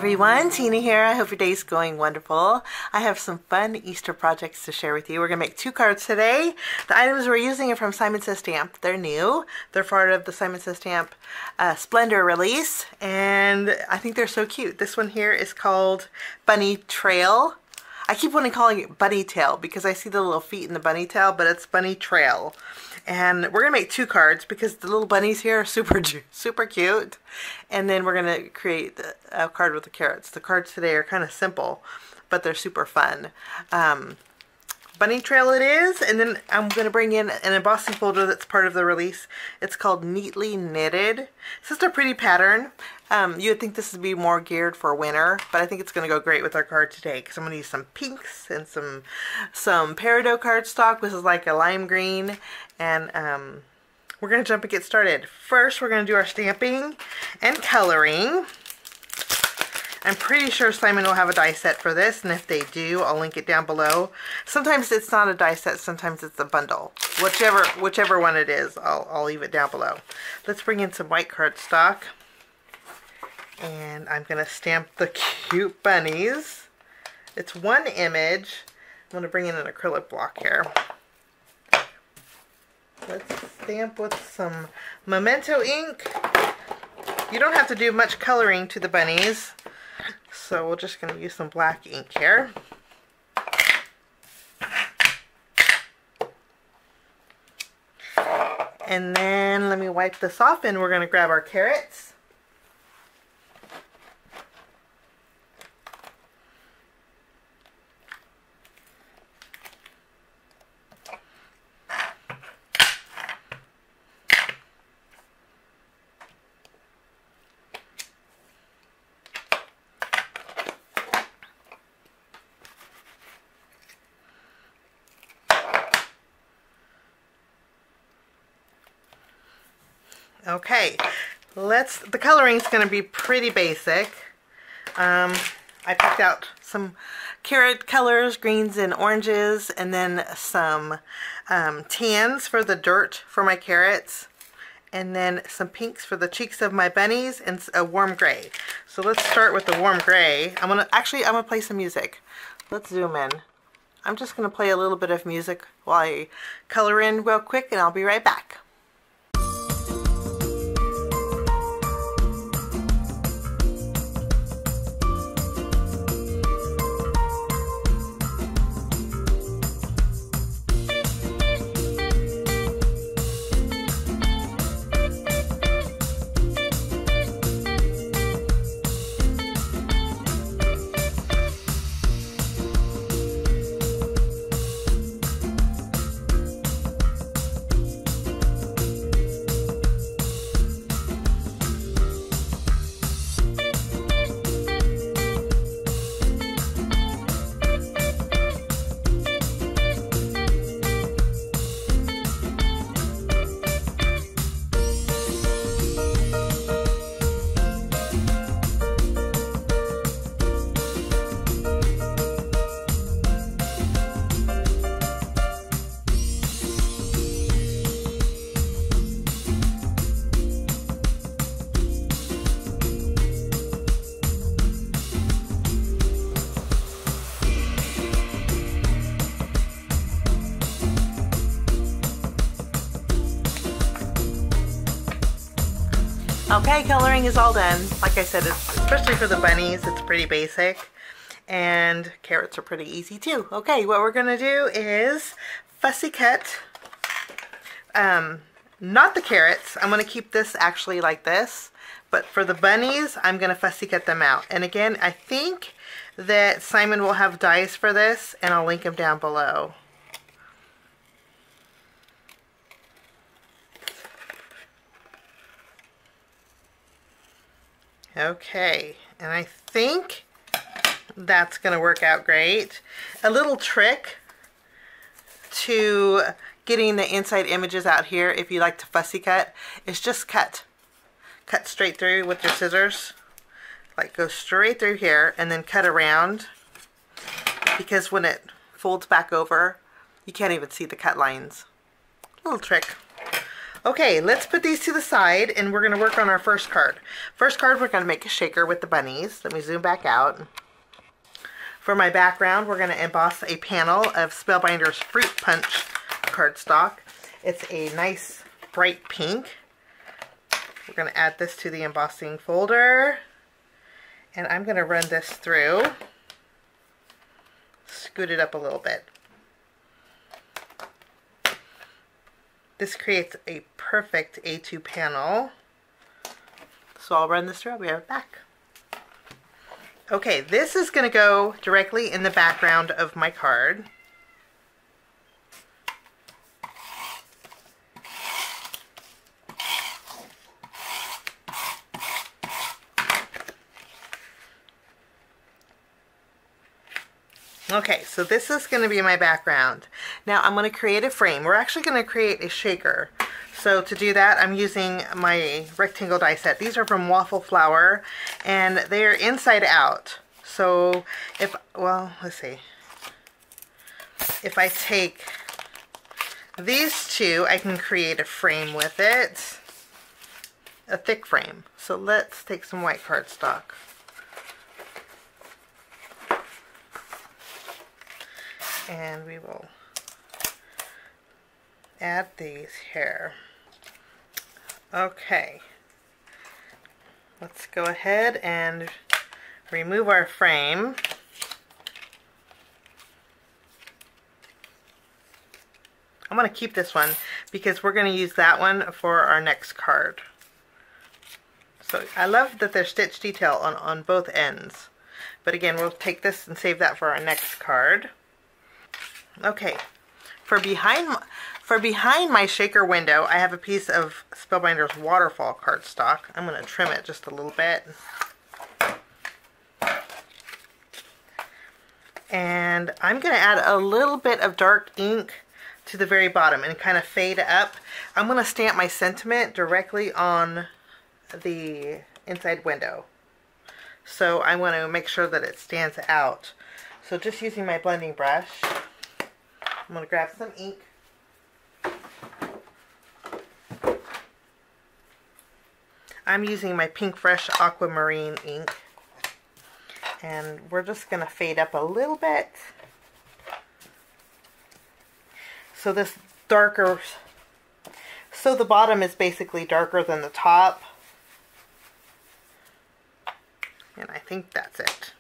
everyone, Tina here. I hope your day's going wonderful. I have some fun Easter projects to share with you. We're going to make 2 cards today. The items we're using are from Simon Says Stamp. They're new. They're part of the Simon Says Stamp Splendor Release, and I think they're so cute. This one here is called Bunny Trail. I keep wanting to call it bunny tail because I see the little feet in the bunny tail, but it's bunny trail. And we're going to make 2 cards because the little bunnies here are super cute. And then we're going to create a card with the carrots. The cards today are kind of simple, but they're super fun. Bunny trail it is, and then I'm going to bring in an embossing folder that's part of the release. It's called Neatly Knitted. It's just a pretty pattern. You would think this would be more geared for winter, but I think it's going to go great with our card today because I'm going to use some pinks and some peridot cardstock. This is like a lime green, and we're going to jump and get started. First, we're going to do our stamping and coloring. I'm pretty sure Simon will have a die set for this, and if they do, I'll link it down below. Sometimes it's not a die set, sometimes it's a bundle. Whichever one it is, I'll leave it down below. Let's bring in some white cardstock, and I'm going to stamp the cute bunnies. It's one image. I'm going to bring in an acrylic block here. Let's stamp with some Memento ink. You don't have to do much coloring to the bunnies. So we're just going to use some black ink here. And then let me wipe this off, and we're going to grab our carrots. Okay, the coloring's going to be pretty basic. I picked out some carrot colors, greens and oranges, and then some tans for the dirt for my carrots, and then some pinks for the cheeks of my bunnies, and a warm gray. So let's start with the warm gray. I'm gonna play some music. Let's zoom in. I'm just gonna play a little bit of music while I color in real quick, and I'll be right back. Okay, coloring is all done. Like I said, especially for the bunnies, it's pretty basic. And carrots are pretty easy too. Okay, what we're going to do is fussy cut. Not the carrots. I'm going to keep this actually like this. But for the bunnies, I'm going to fussy cut them out. And again, I think that Simon will have dies for this, and I'll link them down below. Okay, and I think that's going to work out great. A little trick to getting the inside images out here, if you like to fussy cut, is just cut straight through with your scissors. Like, go straight through here and then cut around, because when it folds back over, you can't even see the cut lines. Little trick. Okay, let's put these to the side and we're going to work on our first card. First card, we're going to make a shaker with the bunnies. Let me zoom back out. For my background, we're going to emboss a panel of Spellbinder's Fruit Punch cardstock. It's a nice bright pink. We're going to add this to the embossing folder. And I'm going to run this through. Scoot it up a little bit. This creates a perfect A2 panel. So I'll run this through. I'll be right back. Okay, this is going to go directly in the background of my card. Okay, so this is going to be my background. Now I'm going to create a frame. We're actually going to create a shaker. So to do that, I'm using my rectangle die set. These are from Waffle Flower, and they are inside out. So if, well, let's see. If I take these two, I can create a frame with it. A thick frame. So let's take some white cardstock. And we will add these here. Okay. Let's go ahead and remove our frame. I'm going to keep this one because we're going to use that one for our next card. So I love that there's stitch detail on both ends. But again, we'll take this and save that for our next card. Okay, for behind my shaker window, I have a piece of Spellbinder's Waterfall cardstock. I'm going to trim it just a little bit. And I'm going to add a little bit of dark ink to the very bottom and kind of fade up. I'm going to stamp my sentiment directly on the inside window. So I want to make sure that it stands out. So just using my blending brush, I'm going to grab some ink. I'm using my Pink Fresh Aquamarine ink. And we're just going to fade up a little bit. So this darker, so the bottom is basically darker than the top. And I think that's it.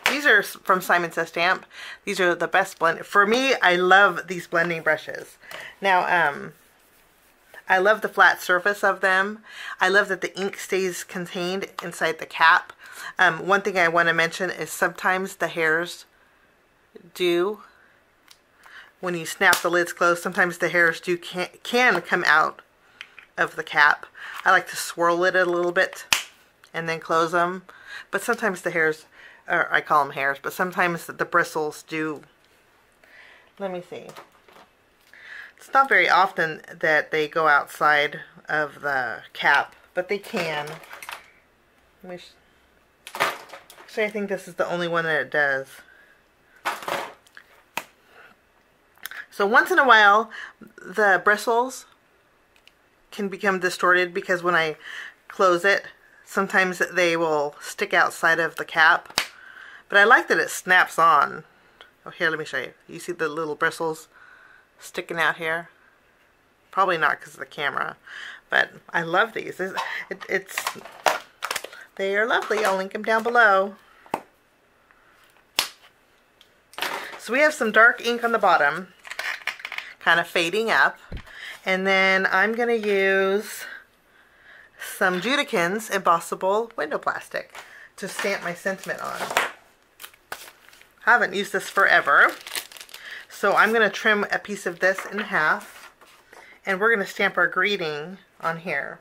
These are from Simon Says Stamp. These are the best blend. For me, I love these blending brushes. Now, I love the flat surface of them. I love that the ink stays contained inside the cap. One thing I want to mention is sometimes the hairs do, when you snap the lids closed, sometimes the hairs can come out of the cap. I like to swirl it a little bit and then close them. But sometimes the hairs, or I call them hairs, but sometimes the bristles do. Let me see. It's not very often that they go outside of the cap, but they can. Actually, I think this is the only one that it does. So once in a while, the bristles can become distorted because when I close it, sometimes they will stick outside of the cap. But I like that it snaps on. Oh, here, let me show you. You see the little bristles sticking out here? Probably not because of the camera. But I love these. They are lovely. I'll link them down below. So we have some dark ink on the bottom, kind of fading up. And then I'm going to use some Judikins Embossable window plastic to stamp my sentiment on. I haven't used this forever. So I'm going to trim a piece of this in half. And we're going to stamp our greeting on here.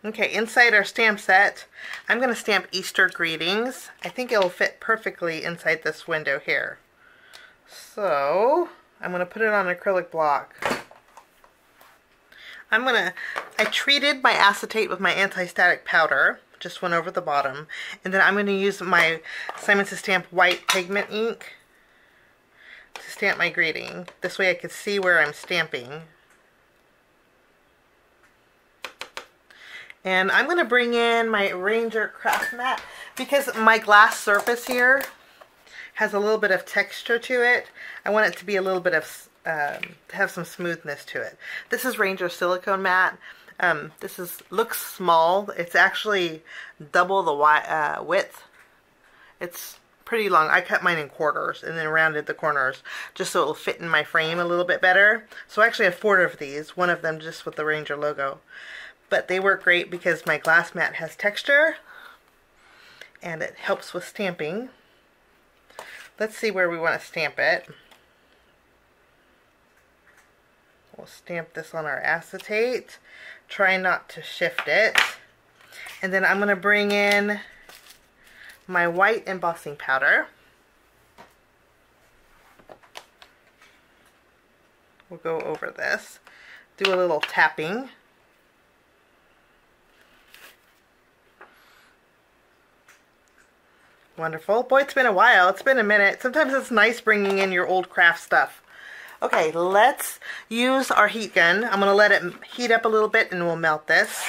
Okay, inside our stamp set, I'm going to stamp Easter greetings. I think it'll fit perfectly inside this window here. So, I'm going to put it on an acrylic block. I treated my acetate with my anti-static powder. Just went over the bottom. And then I'm going to use my Simon Says Stamp white pigment ink to stamp my greeting. This way I could see where I'm stamping. And I'm going to bring in my Ranger craft mat because my glass surface here has a little bit of texture to it. I want it to be a little bit of, to have some smoothness to it. This is Ranger silicone mat. Looks small. It's actually double the width. It's pretty long. I cut mine in quarters and then rounded the corners just so it'll fit in my frame a little bit better. So I actually have 4 of these, one of them just with the Ranger logo. But they work great because my glass mat has texture and it helps with stamping. Let's see where we want to stamp it. We'll stamp this on our acetate. Try not to shift it. And then I'm going to bring in my white embossing powder. We'll go over this. Do a little tapping. Wonderful. Boy, it's been a while. It's been a minute. Sometimes it's nice bringing in your old craft stuff. Okay, let's use our heat gun. I'm going to let it heat up a little bit and we'll melt this.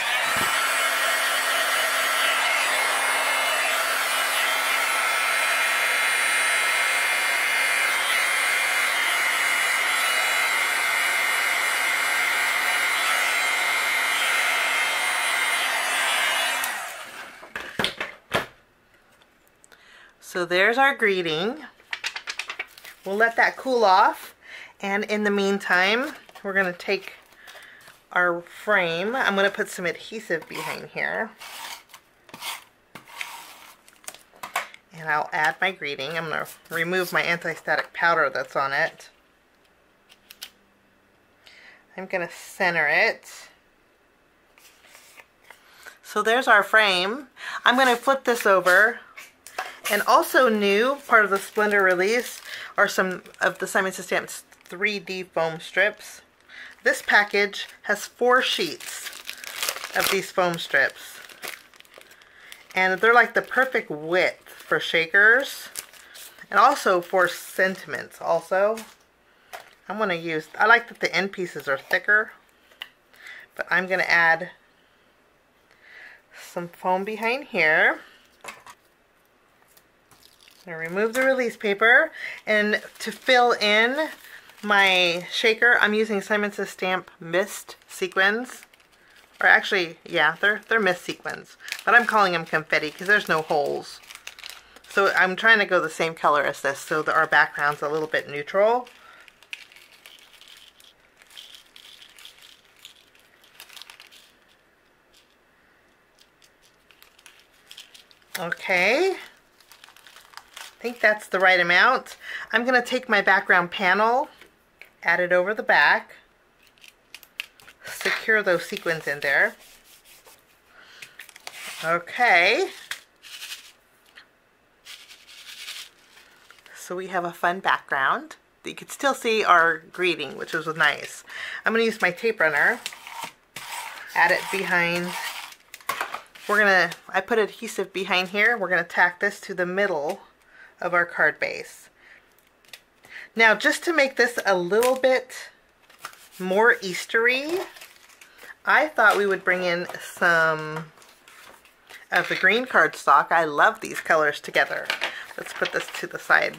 So there's our greeting. We'll let that cool off, and in the meantime we're going to take our frame. I'm going to put some adhesive behind here, and I'll add my greeting. I'm going to remove my anti-static powder that's on it. I'm going to center it. So there's our frame. I'm going to flip this over. And also new, part of the Splendor Release, are some of the Simon Says Stamp's 3D foam strips. This package has 4 sheets of these foam strips. And they're like the perfect width for shakers. And also for sentiments also. I'm going to use, I like that the end pieces are thicker. But I'm going to add some foam behind here. I'm going to remove the release paper, and to fill in my shaker, I'm using Simon Says Stamp Mist Sequins. Or actually, yeah, they're mist sequins. But I'm calling them confetti because there's no holes. So I'm trying to go the same color as this so that our background's a little bit neutral. Okay. I think that's the right amount. I'm going to take my background panel, add it over the back, secure those sequins in there. Okay. So we have a fun background. You can still see our greeting, which was nice. I'm going to use my tape runner, add it behind. I put adhesive behind here. We're going to tack this to the middle of our card base. Now, just to make this a little bit more Eastery, I thought we would bring in some of the green cardstock. I love these colors together. Let's put this to the side.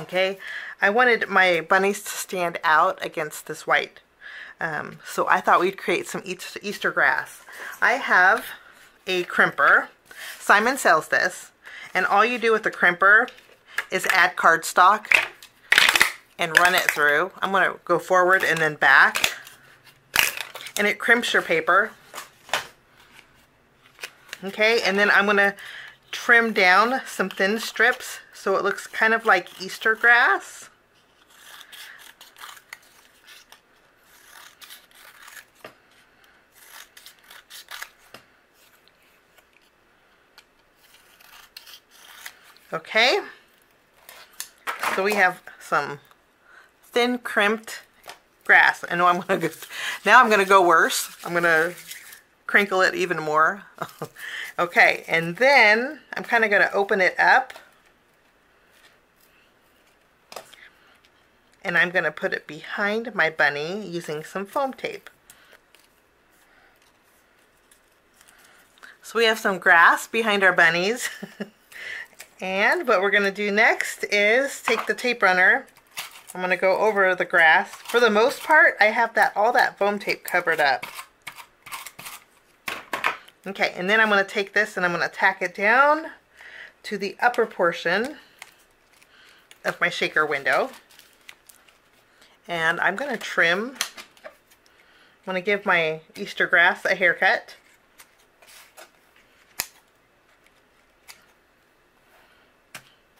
Okay, I wanted my bunnies to stand out against this white. So I thought we'd create some Easter grass. I have a crimper. Simon sells this. And all you do with the crimper is add cardstock and run it through. I'm going to go forward and then back. And it crimps your paper. Okay, and then I'm going to trim down some thin strips so it looks kind of like Easter grass. Okay, so we have some thin crimped grass. I know I'm going to go, now I'm going to go worse. I'm going to crinkle it even more. Okay, and then I'm kind of going to open it up. and I'm going to put it behind my bunny using some foam tape. So we have some grass behind our bunnies. And what we're going to do next is take the tape runner. I'm going to go over the grass. For the most part, I have all that foam tape covered up. Okay, and then I'm going to take this and I'm going to tack it down to the upper portion of my shaker window. And I'm going to trim. I'm going to give my Easter grass a haircut.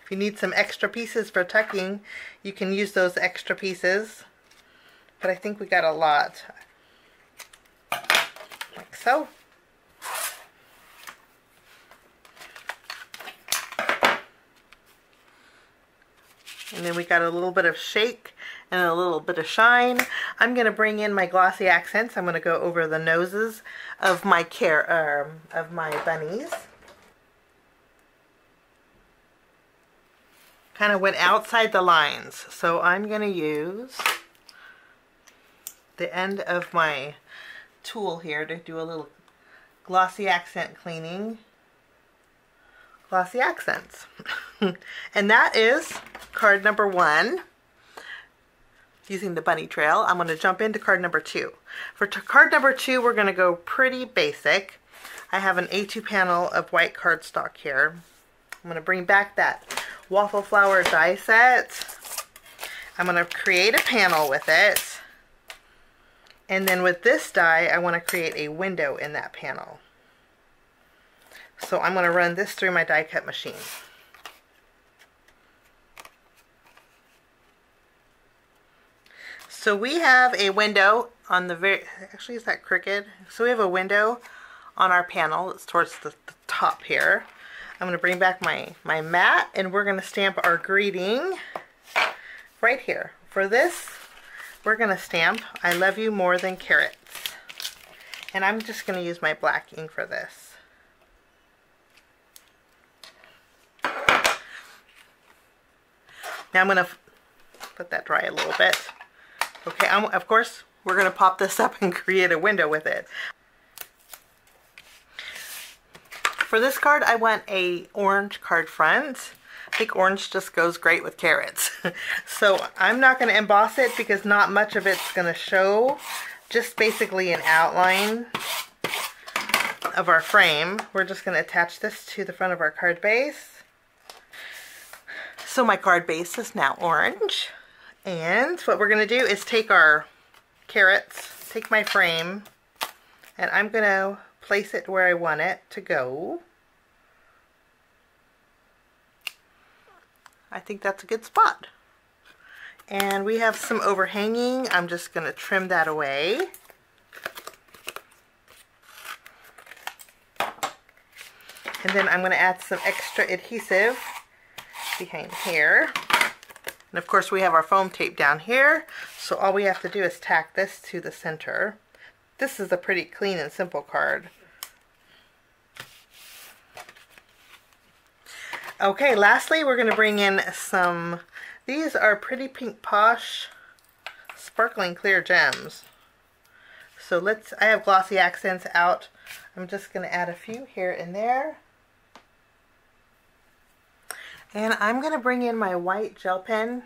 If you need some extra pieces for tucking, you can use those extra pieces. But I think we got a lot. Like so. And then we got a little bit of shake and a little bit of shine. I'm going to bring in my glossy accents. I'm going to go over the noses of my bunnies. Kind of went outside the lines, so I'm going to use the end of my tool here to do a little glossy accent cleaning. Glossy accents. And that is card number 1. Using the bunny trail, I'm going to jump into card number 2. For card number 2, we're going to go pretty basic. I have an A2 panel of white cardstock here. I'm going to bring back that Waffle flower die set. I'm going to create a panel with it. And then with this die, I want to create a window in that panel. So I'm going to run this through my die cut machine. So we have a window on the actually, is that crooked? So we have a window on our panel. It's towards the top here. I'm going to bring back my mat, and we're going to stamp our greeting right here. For this, we're going to stamp I love you more than carrots. And I'm just going to use my black ink for this. Now I'm going to let that dry a little bit. Okay, of course, we're going to pop this up and create a window with it. For this card, I want a orange card front. I think orange just goes great with carrots. So I'm not going to emboss it because not much of it's going to show. Just basically an outline of our frame. We're just going to attach this to the front of our card base. So my card base is now orange. And what we're going to do is take our carrots, take my frame, and I'm going to place it where I want it to go. I think that's a good spot. And we have some overhanging. I'm just going to trim that away. And then I'm going to add some extra adhesive behind here. And of course we have our foam tape down here. So all we have to do is tack this to the center. This is a pretty clean and simple card. Okay, lastly we're going to bring in some, these are Pretty Pink Posh Sparkling Clear Gems. So I have glossy accents out. I'm just going to add a few here and there. And I'm going to bring in my white gel pen.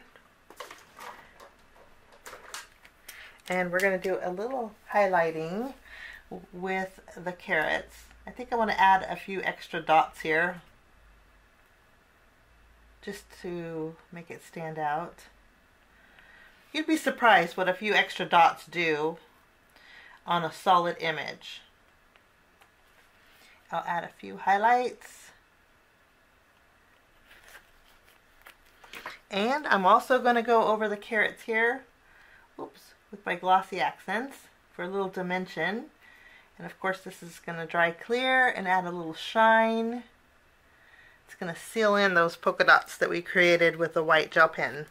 And we're going to do a little highlighting with the carrots. I think I want to add a few extra dots here, just to make it stand out. You'd be surprised what a few extra dots do on a solid image. I'll add a few highlights. And I'm also going to go over the carrots here, with my glossy accents for a little dimension. And of course this is going to dry clear and add a little shine. It's going to seal in those polka dots that we created with the white gel pen.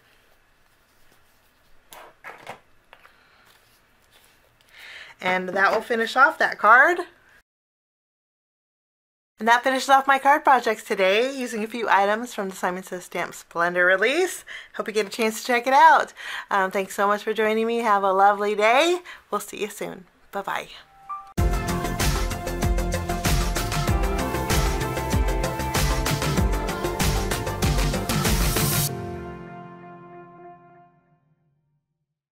And that will finish off that card. And that finishes off my card projects today, using a few items from the Simon Says Stamp Splendor Release. Hope you get a chance to check it out. Thanks so much for joining me. Have a lovely day. We'll see you soon. Bye-bye.